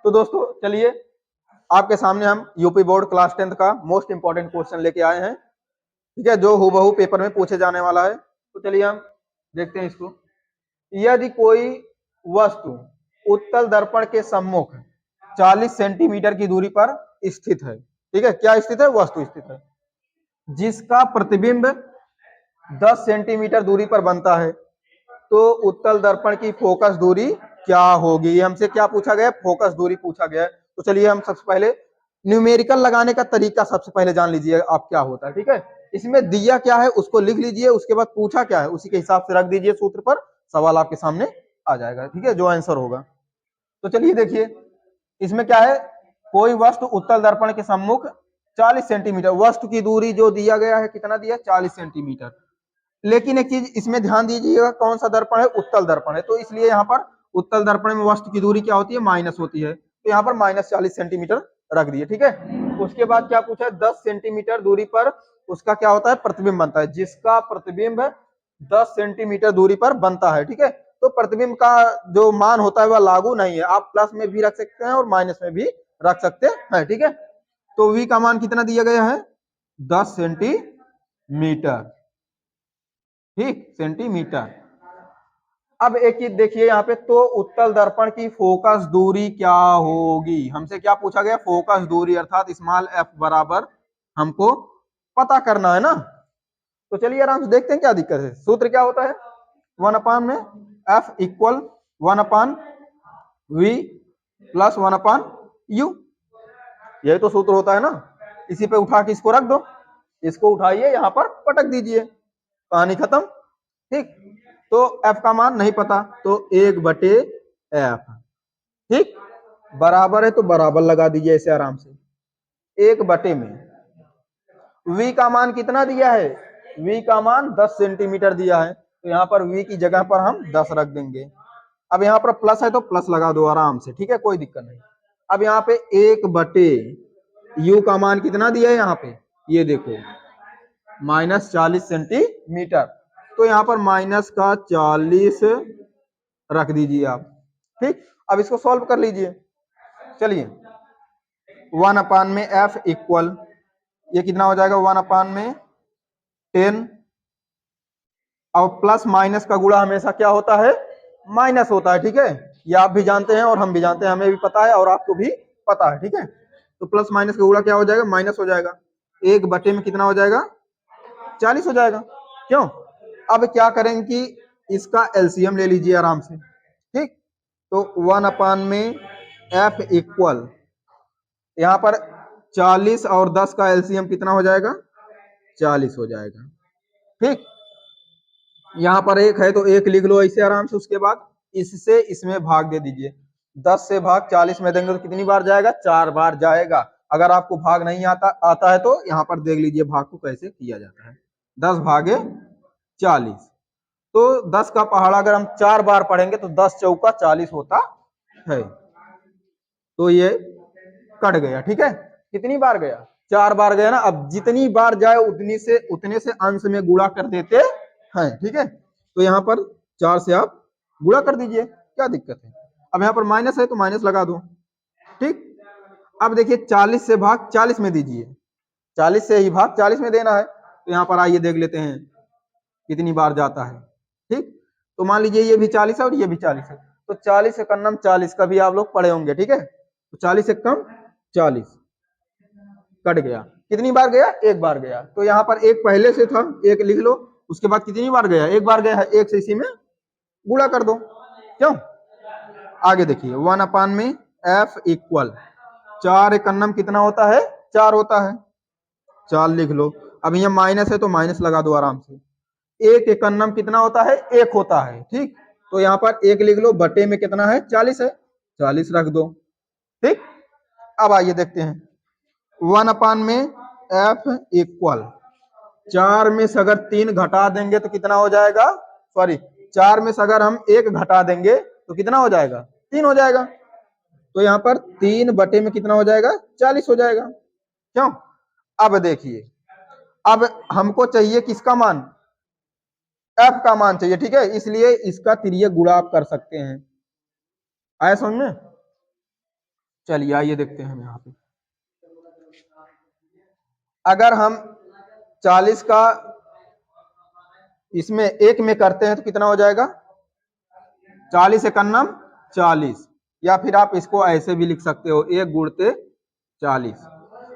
तो दोस्तों चलिए आपके सामने हम यूपी बोर्ड क्लास 10th का मोस्ट इंपॉर्टेंट क्वेश्चन लेके आए हैं, ठीक है, जो हूबहू पेपर में पूछे जाने वाला है। तो चलिए हम देखते हैं इसको। यदि कोई वस्तु उत्तल दर्पण के सम्मुख 40 सेंटीमीटर की दूरी पर स्थित है, ठीक है, क्या स्थित है? वस्तु स्थित है, जिसका प्रतिबिंब 10 सेंटीमीटर दूरी पर बनता है, तो उत्तल दर्पण की फोकस दूरी क्या होगी? ये हमसे क्या पूछा गया? फोकस दूरी पूछा गया है। तो चलिए हम सबसे पहले न्यूमेरिकल लगाने का तरीका सबसे पहले जान लीजिए आप क्या होता है, ठीक है। इसमें दिया क्या है उसको लिख लीजिए, उसके बाद पूछा क्या है उसी के हिसाब से रख दीजिए सूत्र पर, सवाल आपके सामने आ जाएगा, ठीक है, जो आंसर होगा। तो चलिए देखिए इसमें क्या है, कोई वस्तु उत्तल दर्पण के सम्मुख 40 सेंटीमीटर, वस्तु की दूरी जो दिया गया है कितना दिया? 40 सेंटीमीटर। लेकिन एक चीज इसमें ध्यान दीजिएगा, कौन सा दर्पण है? उत्तल दर्पण है, तो इसलिए यहाँ पर उत्तल दर्पण में वस्तु की दूरी क्या होती है? माइनस होती है, तो यहाँ पर -40 सेंटीमीटर रख दिए, ठीक है। उसके बाद क्या पूछा है? 10 सेंटीमीटर दूरी पर उसका क्या होता है? प्रतिबिंब बनता है, जिसका प्रतिबिंब 10 सेंटीमीटर दूरी पर बनता है, ठीक है। तो प्रतिबिंब का जो मान होता है वह लागू नहीं है, आप प्लस में भी रख सकते हैं और माइनस में भी रख सकते हैं, ठीक है। तो v का मान कितना दिया गया है? 10 सेंटीमीटर, ठीक, सेंटीमीटर। अब एक चीज देखिए यहाँ पे, तो उत्तल दर्पण की फोकस दूरी क्या होगी? हमसे क्या पूछा गया? फोकस दूरी, अर्थात स्मॉल एफ बराबर हमको पता करना है ना। तो चलिए आराम से देखते हैं क्या दिक्कत है। सूत्र क्या होता है? 1/, में F equal 1/v plus 1/u, यही तो सूत्र होता है ना। इसी पे उठा के इसको रख दो, इसको उठाइए यहाँ पर पटक दीजिए, कहानी खत्म, ठीक। तो f का मान नहीं पता, तो 1/f, ठीक, बराबर है तो बराबर लगा दीजिए ऐसे आराम से, 1/, में v का मान कितना दिया है? v का मान 10 सेंटीमीटर दिया है, तो यहाँ पर v की जगह पर हम 10 रख देंगे। अब यहाँ पर प्लस है तो प्लस लगा दो आराम से, ठीक है, कोई दिक्कत नहीं। अब यहाँ पे 1/u का मान कितना दिया है यहाँ पे? ये देखो -40 सेंटीमीटर, तो यहाँ पर -40 रख दीजिए आप, ठीक। अब इसको सॉल्व कर लीजिए। चलिए 1/, में f इक्वल, ये कितना हो जाएगा? 1/, में 10, और प्लस माइनस का गुणा हमेशा क्या होता है? माइनस होता है, ठीक है। ये आप भी जानते हैं और हम भी जानते हैं, हमें भी पता है और आपको भी पता है, ठीक है। तो प्लस माइनस का गुणा क्या हो जाएगा? माइनस हो जाएगा। 1/, में कितना हो जाएगा? 40 हो जाएगा, क्यों? अब क्या करेंगे कि इसका एलसीएम ले लीजिए आराम से, ठीक। तो 1/, में f इक्वल, यहाँ पर 40 और 10 का एलसीएम कितना हो जाएगा? 40 हो जाएगा, ठीक। यहाँ पर 1 है तो 1 लिख लो ऐसे आराम से, उसके बाद इससे इसमें भाग दे दीजिए। 10 से भाग 40 में देंगे तो कितनी बार जाएगा? 4 बार जाएगा। अगर आपको भाग नहीं आता है तो यहाँ पर देख लीजिए भाग को कैसे किया जाता है। 10/40, तो 10 का पहाड़ा अगर हम 4 बार पढ़ेंगे तो 10 चौका 40 होता है, तो ये कट गया, ठीक है। कितनी बार गया? 4 बार गया ना। अब जितनी बार जाए उतने से अंश में गुणा कर देते हैं, ठीक है। तो यहाँ पर 4 से आप गुणा कर दीजिए, क्या दिक्कत है? अब यहाँ पर माइनस है तो माइनस लगा दो, ठीक। अब देखिए 40 से भाग 40 में दीजिए, 40 से ही भाग 40 में देना है, तो यहाँ पर आइए देख लेते हैं कितनी बार जाता है, ठीक। तो मान लीजिए ये भी 40 है और ये भी 40 है, तो 40 से कम 40 का भी आप लोग पढ़े होंगे, ठीक है। तो 40 से कम 40 कट गया। कितनी बार गया? 1 बार गया। तो यहाँ पर 1 पहले से था, 1 लिख लो, उसके बाद कितनी बार गया? 1 बार गया है, 1 से इसी में गुणा कर दो, क्यों? आगे देखिए 1/, में f इक्वल 4 कितना होता है? 4 होता है, 4 लिख लो। अब यहाँ माइनस है तो माइनस लगा दो आराम से। 1 कितना होता है? 1 होता है, ठीक। तो यहाँ पर 1 लिख लो, बटे में कितना है? 40 है, 40 रख दो, ठीक। अब आइए देखते हैं 1/, में f इक्वल 4 में से अगर 3 घटा देंगे तो कितना हो जाएगा? सॉरी, 4 में से अगर हम 1 घटा देंगे तो कितना हो जाएगा? 3 हो जाएगा। तो यहाँ पर 3/, में कितना हो जाएगा? 40 हो जाएगा, क्यों? अब देखिए, अब हमको चाहिए किसका मान? f का मान चाहिए, ठीक है। इसलिए इसका तिर्यक गुणा आप कर सकते हैं, आया समझ में? चलिए आइए देखते हैं हम यहाँ पे। अगर हम 40 का इसमें एक में करते हैं तो कितना हो जाएगा, 40 एकन्नम 40, या फिर आप इसको ऐसे भी लिख सकते हो, एक गुणते 40।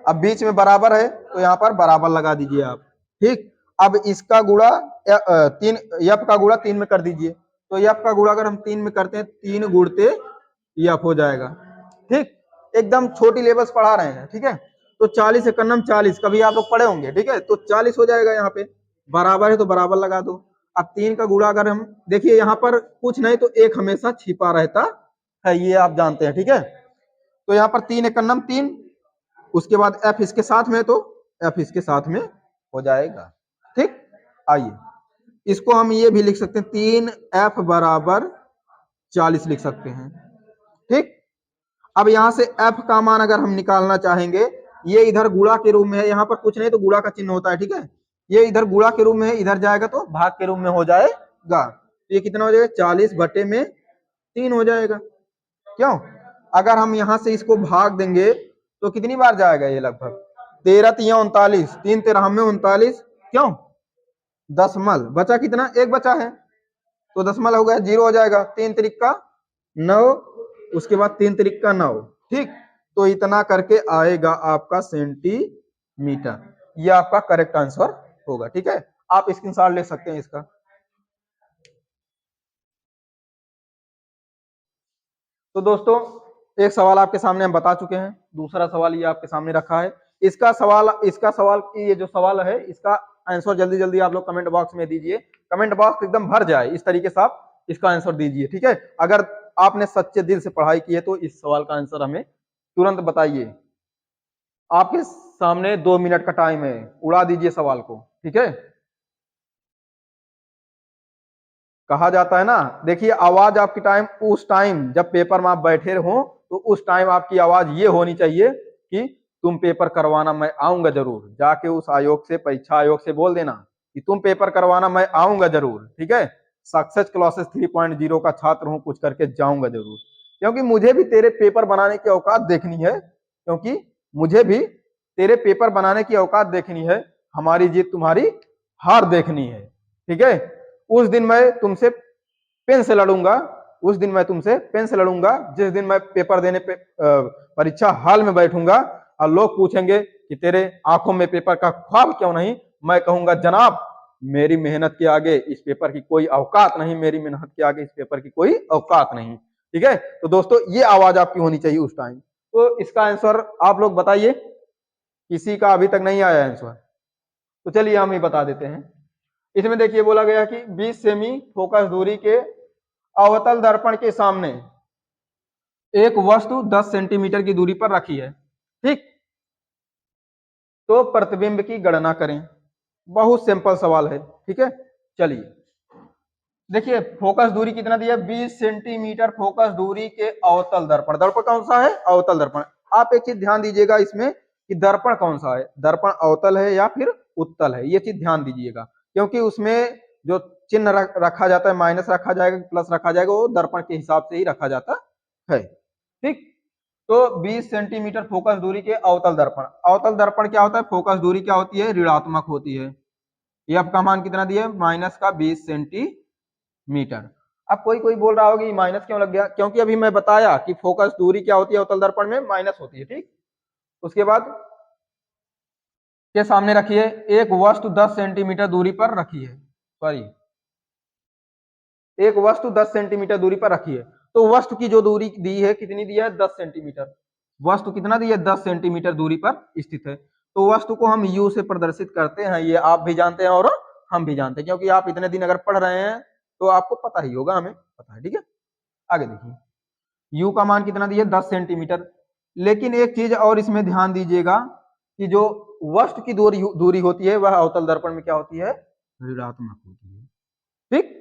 अब बीच में बराबर है तो यहाँ पर बराबर लगा दीजिए आप। ठीक, अब इसका गुणा तीन, यफ का गुणा 3 में कर दीजिए, तो यफ का गुणा अगर हम 3 में करते हैं 3 गुणते यफ हो जाएगा। ठीक, एकदम छोटी लेवल्स पढ़ा रहे हैं। ठीक है, तो 40 एकन्नम 40 कभी आप लोग पढ़े होंगे। ठीक है, तो 40 हो जाएगा, यहाँ पे बराबर है तो बराबर लगा दो। अब 3 का गुणा अगर हम देखिए, यहाँ पर कुछ नहीं तो एक हमेशा छिपा रहता है, ये आप जानते हैं। ठीक है, तो यहाँ पर 3 एकन्नम 3, उसके बाद एफ इसके साथ में तो एफ इसके साथ में हो जाएगा। ठीक, आइए इसको हम ये भी लिख सकते हैं, 3f बराबर 40 लिख सकते हैं। ठीक, अब यहां से f का मान अगर हम निकालना चाहेंगे, ये इधर गुणा के रूप में है, यहाँ पर कुछ नहीं तो गुणा का चिन्ह होता है। ठीक है, ये इधर गुणा के रूप में है, इधर जाएगा तो भाग के रूप में हो जाएगा। तो ये कितना हो जाएगा, 40 बटे में 3 हो जाएगा। क्यों, अगर हम यहां से इसको भाग देंगे तो कितनी बार जाएगा, ये लगभग 13 तिया 39, 3 13 में 39, क्यों दशमल बचा, कितना एक बचा है तो दशमल हो गया, 0 हो जाएगा। 3 तिरिक का 9, उसके बाद 3 तिरिक का 9। ठीक, तो इतना करके आएगा आपका सेंटीमीटर, ये आपका करेक्ट आंसर होगा। ठीक है, आप स्क्रीनशॉट ले सकते हैं इसका। तो दोस्तों एक सवाल आपके सामने हम बता चुके हैं, दूसरा सवाल ये आपके सामने रखा है। इसका सवाल ये जो सवाल है, इसका आंसर जल्दी जल्दी आप लोग कमेंट बॉक्स में दीजिए। कमेंट बॉक्स एकदम भर जाए, इस तरीके से आप इसका आंसर दीजिए। ठीक है, अगर आपने सच्चे दिल से पढ़ाई की है तो इस सवाल का आंसर हमें तुरंत बताइए। आपके सामने 2 मिनट का टाइम है, उड़ा दीजिए सवाल को। ठीक है, कहा जाता है ना, देखिए आवाज आपकी उस टाइम जब पेपर में आप बैठे हो तो उस टाइम आपकी आवाज ये होनी चाहिए कि तुम पेपर करवाना, मैं आऊंगा जरूर। जाके उस आयोग से, परीक्षा आयोग से बोल देना कि तुम पेपर करवाना, मैं आऊंगा जरूर। ठीक है, सक्सेस क्लासेस 3.0 का छात्र हूं, कुछ करके जाऊंगा जरूर, क्योंकि मुझे भी तेरे पेपर बनाने की औकात देखनी है, क्योंकि मुझे भी तेरे पेपर बनाने की औकात देखनी है, हमारी जीत तुम्हारी हार देखनी है। ठीक है, उस दिन मैं तुमसे पेन से लड़ूंगा, उस दिन मैं तुमसे पेन से लड़ूंगा जिस दिन मैं पेपर देने पे परीक्षा हॉल में बैठूंगा और लोग पूछेंगे कि तेरे आंखों में पेपर का ख्वाब क्यों नहीं, मैं कहूंगा जनाब मेरी मेहनत के आगे इस पेपर की कोई औकात नहीं, मेरी मेहनत के आगे इस पेपर की कोई औकात नहीं। ठीक है, तो दोस्तों ये आवाज आपकी होनी चाहिए उस टाइम। तो इसका आंसर आप लोग बताइए, किसी का अभी तक नहीं आया आंसर, तो चलिए हम ही बता देते हैं। इसमें देखिए बोला गया कि 20 सेमी फोकस दूरी के अवतल दर्पण के सामने एक वस्तु 10 सेंटीमीटर की दूरी पर रखी है। ठीक, तो प्रतिबिंब की गणना करें। बहुत सिंपल सवाल है। ठीक है, चलिए देखिए फोकस दूरी कितना दिया, 20 सेंटीमीटर फोकस दूरी के अवतल दर्पण। दर्पण कौन सा है, अवतल दर्पण। आप एक चीज ध्यान दीजिएगा इसमें कि दर्पण कौन सा है, दर्पण अवतल है या फिर उत्तल है, ये चीज ध्यान दीजिएगा, क्योंकि उसमें जो चिन्ह रखा जाता है, माइनस रखा जाएगा, प्लस रखा जाएगा, वो दर्पण के हिसाब से ही रखा जाता है। ठीक, तो 20 सेंटीमीटर फोकस दूरी के अवतल दर्पण। अवतल दर्पण क्या होता है, फोकस दूरी क्या होती है, ऋणात्मक होती है। एफ का मान कितना दिया, माइनस का 20 सेंटीमीटर। अब कोई कोई बोल रहा होगा कि माइनस क्यों लग गया, क्योंकि अभी मैं बताया कि फोकस दूरी क्या होती है अवतल दर्पण में, माइनस होती है। ठीक, उसके बाद के सामने रखिए एक वस्तु 10 सेंटीमीटर दूरी पर रखी है, सॉरी एक वस्तु 10 सेंटीमीटर दूरी पर रखी है। तो वस्तु की जो दूरी दी है कितनी दी है, 10 सेंटीमीटर। वस्तु कितना दी है, 10 सेंटीमीटर दूरी पर स्थित है। तो वस्तु को हम यू से प्रदर्शित करते हैं, ये आप भी जानते हैं और हम भी जानते हैं, क्योंकि आप इतने दिन अगर पढ़ रहे हैं तो आपको पता ही होगा, हमें पता है। ठीक है, आगे देखिए यू का मान कितना दिया, 10 सेंटीमीटर। लेकिन एक चीज और इसमें ध्यान दीजिएगा कि जो वस्तु की दूरी होती है वह अवतल दर्पण में क्या होती है, ऋणात्मक होती है। ठीक,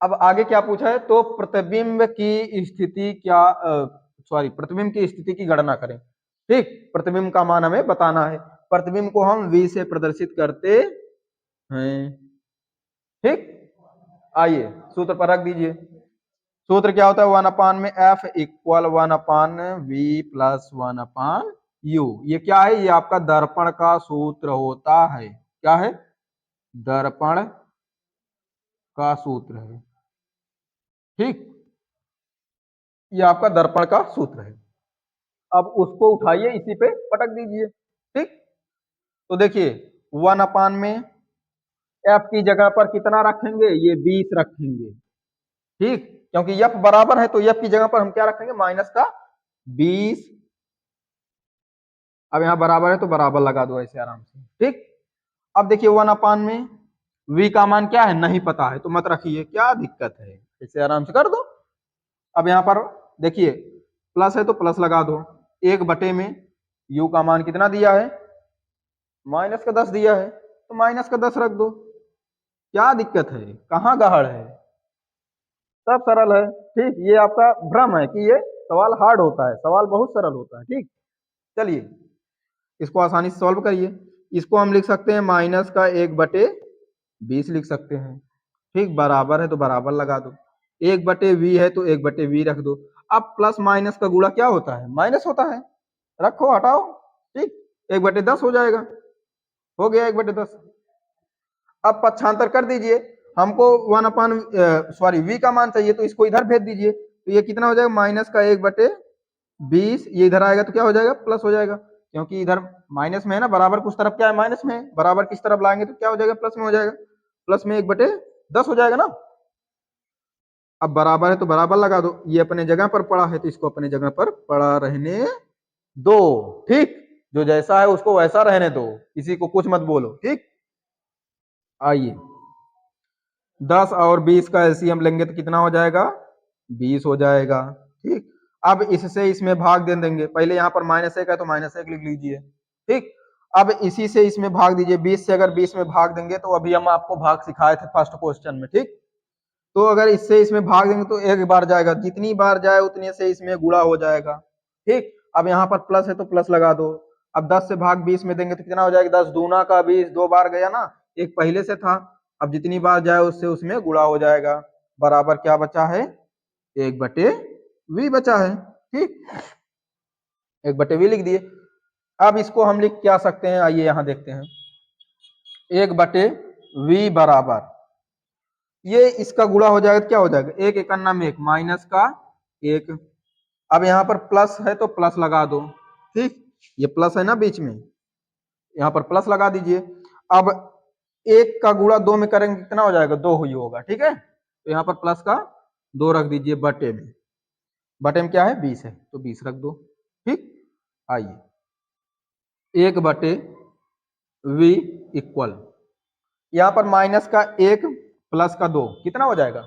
अब आगे क्या पूछा है, तो प्रतिबिंब की स्थिति क्या, प्रतिबिंब की स्थिति की गणना करें। ठीक, प्रतिबिंब का मान हमें बताना है, प्रतिबिंब को हम v से प्रदर्शित करते हैं। ठीक, आइए सूत्र पर रख दीजिए। सूत्र क्या होता है, 1 अपान में F equal 1/v plus 1/u। ये क्या है, ये आपका दर्पण का सूत्र होता है। क्या है, दर्पण का सूत्र है। ठीक, ये आपका दर्पण का सूत्र है। अब उसको उठाइए, इसी पे पटक दीजिए। ठीक, तो देखिए 1 अपान में एफ की जगह पर कितना रखेंगे, ये 20 रखेंगे। ठीक, क्योंकि एफ बराबर है तो एफ की जगह पर हम क्या रखेंगे, माइनस का 20। अब यहां बराबर है तो बराबर लगा दो ऐसे आराम से। ठीक, अब देखिए 1 अपान में v का मान क्या है, नहीं पता है तो मत रखिए, क्या दिक्कत है, इसे आराम से कर दो। अब यहां पर देखिए प्लस है तो प्लस लगा दो, 1/में u का मान कितना दिया है, माइनस का 10 दिया है, तो माइनस का 10 रख दो। क्या दिक्कत है, कहाँ गड़बड़ है, सब सरल है। ठीक, ये आपका भ्रम है कि ये सवाल हार्ड होता है, सवाल बहुत सरल होता है। ठीक, चलिए इसको आसानी से सॉल्व करिए। इसको हम लिख सकते हैं माइनस का 1/20 लिख सकते हैं। ठीक, बराबर है तो बराबर लगा दो, 1/v है तो 1/v रख दो। अब प्लस माइनस का गुणा क्या होता है, माइनस होता है, रखो हटाओ। ठीक, 1/10 हो जाएगा, हो गया 1/10। अब पक्षांतर कर दीजिए, हमको 1/सॉरी v का मान चाहिए तो इसको इधर भेज दीजिए, तो ये कितना हो जाएगा, माइनस का 1/20, ये इधर आएगा तो क्या हो जाएगा, प्लस हो जाएगा, क्योंकि इधर माइनस में है ना, बराबर कुछ तरफ क्या है, माइनस में है, बराबर किस तरफ लाएंगे तो क्या हो जाएगा, प्लस में हो जाएगा, प्लस में 1/10 हो जाएगा ना। अब बराबर है तो बराबर लगा दो, ये अपने जगह पर पड़ा है तो इसको अपने जगह पर पड़ा रहने दो। ठीक, जो जैसा है उसको वैसा रहने दो, किसी को कुछ मत बोलो। ठीक, आइए 10 और 20 का एलसीएम लेंगे तो कितना हो जाएगा, 20 हो जाएगा। ठीक, अब इससे इसमें भाग दे देंगे, पहले यहाँ पर -1 है तो -1 लिख लीजिए। ठीक, अब इसी से इसमें भाग दीजिए, 20 से अगर 20 में भाग देंगे तो अभी हम आपको भाग सिखाए थे फर्स्ट क्वेश्चन में। ठीक, तो अगर इससे इसमें भाग देंगे तो एक बार जाएगा, जितनी बार जाए उतने से इसमें गुणा हो जाएगा। ठीक, अब यहाँ पर प्लस है तो प्लस लगा दो। अब 10 से भाग 20 में देंगे तो कितना हो जाएगा, 10 दूना का 20, 2 बार गया ना, एक पहले से था, अब जितनी बार जाए उससे उसमें गुणा हो जाएगा। बराबर क्या बचा है, 1/v बचा है। ठीक, 1/v लिख दिए। अब इसको हम लिख क्या सकते हैं, आइए यहां देखते हैं, 1/v बराबर, ये इसका गुणा हो जाएगा तो क्या हो जाएगा, 1 × 1 माइनस का 1। अब यहाँ पर प्लस है तो प्लस लगा दो। ठीक, ये प्लस है ना बीच में, यहाँ पर प्लस लगा दीजिए। अब 1 का गुणा 2 में करेंगे कितना हो जाएगा, 2 ही होगा। ठीक है, तो यहाँ पर प्लस का 2 रख दीजिए, बटे में, बटे में क्या है, 20 है तो 20 रख दो। ठीक, आइए 1/v इक्वल, यहाँ पर माइनस का 1 प्लस का 2 कितना हो जाएगा,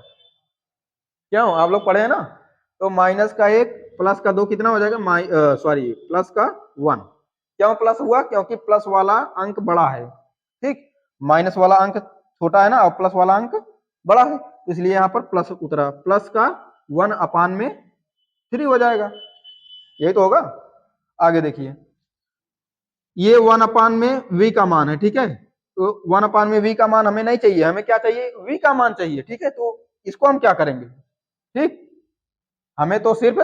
क्यों आप लोग पढ़े हैं ना, तो माइनस का 1 प्लस का 2 कितना हो जाएगा, सॉरी प्लस का 1। क्यों प्लस हुआ, क्योंकि प्लस वाला अंक बड़ा है। ठीक, माइनस वाला अंक छोटा है ना और प्लस वाला अंक बड़ा है, तो इसलिए यहाँ पर प्लस उतरा, प्लस का 1/3 हो जाएगा, यही तो होगा। आगे देखिए, ये 1 में v का मान है। ठीक है, तो 1 में v का मान हमें नहीं चाहिए, हमें क्या चाहिए, v का मान चाहिए। ठीक है, तो इसको हम क्या करेंगे, ठीक, हमें तो सिर्फ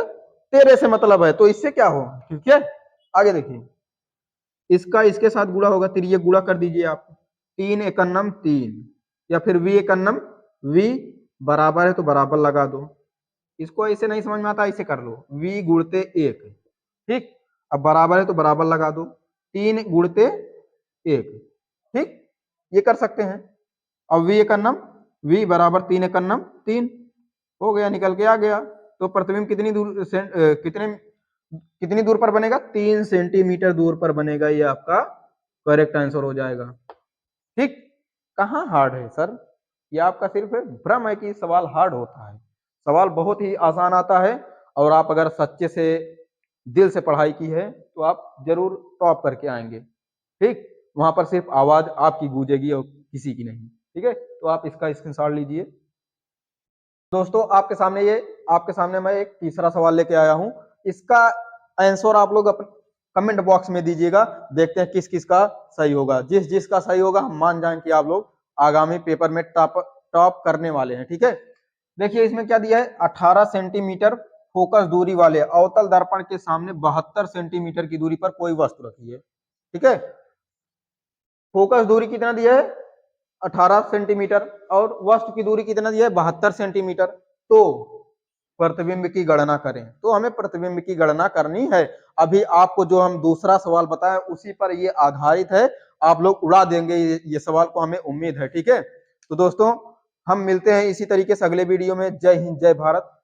तेरे से मतलब है, तो इससे क्या हो। ठीक है, आगे देखिए, इसका इसके साथ गुणा होगा, ये गुणा कर दीजिए आप, 3 × 3 या फिर v × v बराबर है तो बराबर लगा दो। इसको ऐसे नहीं समझ में आता, ऐसे कर लो, v गुणते 1। ठीक, अब बराबर है तो बराबर लगा दो, 3 गुणते 1। ठीक, ये कर सकते हैं। अब v v बराबर 3 × 3 हो गया, निकल के आ गया। तो प्रतिबिंब कितनी दूर कितनी दूर पर बनेगा, 3 सेंटीमीटर दूर पर बनेगा, ये आपका करेक्ट आंसर हो जाएगा। ठीक, कहाँ हार्ड है सर, ये आपका सिर्फ भ्रम है कि सवाल हार्ड होता है, सवाल बहुत ही आसान आता है, और आप अगर सच्चे से दिल से पढ़ाई की है तो आप जरूर टॉप करके आएंगे। ठीक, वहां पर सिर्फ आवाज आपकी गूंजेगी और किसी की नहीं। ठीक है, तो आप इसका स्क्रीनशॉट लीजिए। दोस्तों आपके सामने मैं एक तीसरा सवाल लेके आया हूं, इसका आंसर आप लोग अपने कमेंट बॉक्स में दीजिएगा, देखते हैं किस किस का सही होगा। जिस जिस का सही होगा हम मान जाएं कि आप लोग आगामी पेपर में टॉप करने वाले हैं। ठीक है, देखिए इसमें क्या दिया है, 18 सेंटीमीटर फोकस दूरी वाले अवतल दर्पण के सामने 72 सेंटीमीटर की दूरी पर कोई वस्तु रखी है। ठीक है, फोकस दूरी कितना दिया है, 18 सेंटीमीटर, और वस्तु की दूरी कितना दिया है, 72 सेंटीमीटर। तो प्रतिबिंब की गणना करें, तो हमें प्रतिबिंब की गणना करनी है। अभी आपको जो हम दूसरा सवाल बताएं उसी पर ये आधारित है, आप लोग उड़ा देंगे ये सवाल को, हमें उम्मीद है। ठीक है, तो दोस्तों हम मिलते हैं इसी तरीके से अगले वीडियो में। जय हिंद, जय भारत।